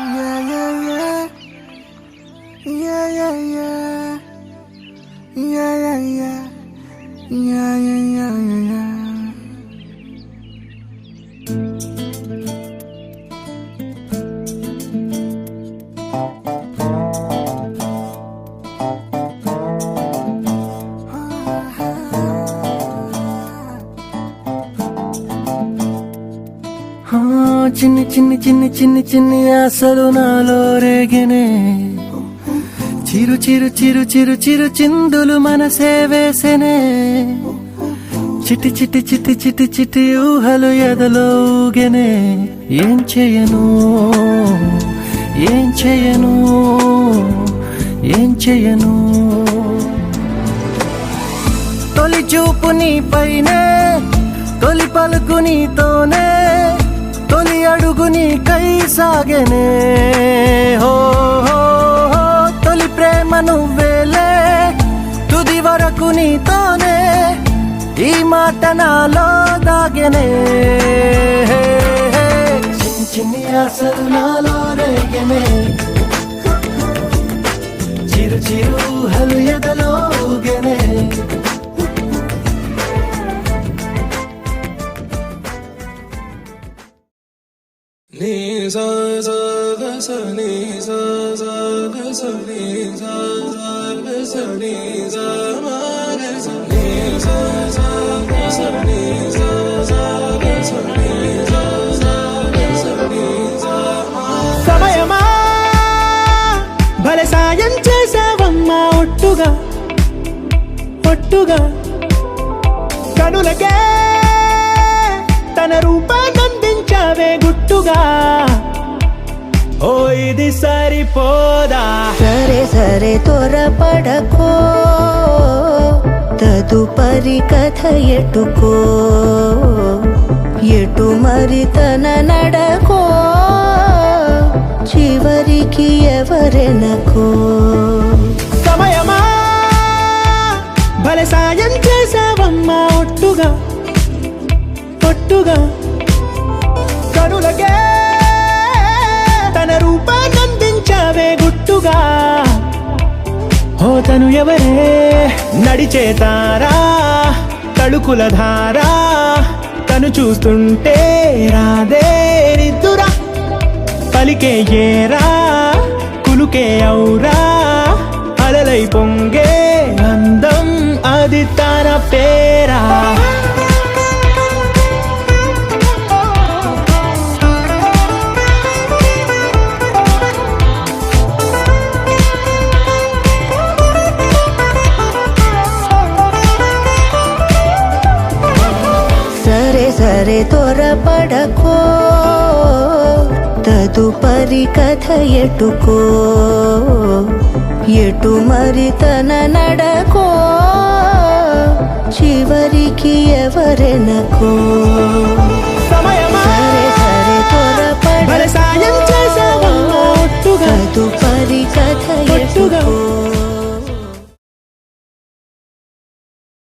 Yeah, yeah, yeah. Yeah, yeah, yeah. Yeah, yeah, yeah. Yeah, yeah, yeah, yeah, yeah. చిన్ని చిన్ని చిన్ని చిన్ని చిన్ని ఆశలు నాలో రేగినే చిరు చిరు చిరు చిరు చిరు చిందులు మనసే వేసెనే చిట్టి చిట్టి చిట్టి చిట్టి చిట్టి ఊహలు ఎదలో ఊగెనే ఏం చేయను ఏం చేయను ఏం చేయను తొలి చూపు నీ పైనే తొలి పలుకు నీతోనే తొలి అడుగు నీకై సాగెనే హో హో హో తొలి ప్రేమ నువ్వేలే తుది వరకు నీతోనే ఈ మాట నాలో దాగెనే చిన్ని చిన్ని ఆశలు నాలో రేగెనే చిరు చిరు ఊహలు ఎదలో ఊగెనే ni sa sa ga sa ni sa sa ga sa ni sa sa ga sa ni sa ma ga sa ni sa sa ga sa ni sa sa ga sa ni sa sa ga sa ni sa ma సమయమా భలే సాయం చేసావమ్మా ఒట్టుగా ఒట్టుగా కనులకే తన రూపాన్నందించావే గుట్టుగా ఓ ఇది సరిపోదా సరే సరే త్వరపడకో తదుపరి కథ ఎటుకో ఎటు మరి తన నడకో చివరికి ఎవరెనకో సమయమా భలే సాయం చేసావమ్మా ఒట్టుగా ఒట్టుగా కనులకే తన రూపాన్నందించావే గుట్టుగా ఓ తను ఎవరే నడిచే తారా తళుకుల ధారా తను చూస్తుంటే రాదే నిద్దురా పలికే ఏరా కులుకే ఔరా అలలై పొంగే అందం అది తన పేరా సరే త్వరపడకో తదుపరి కథ ఎటుకో ఎటు మరి తన నడకో చివరికి ఎవరెనకో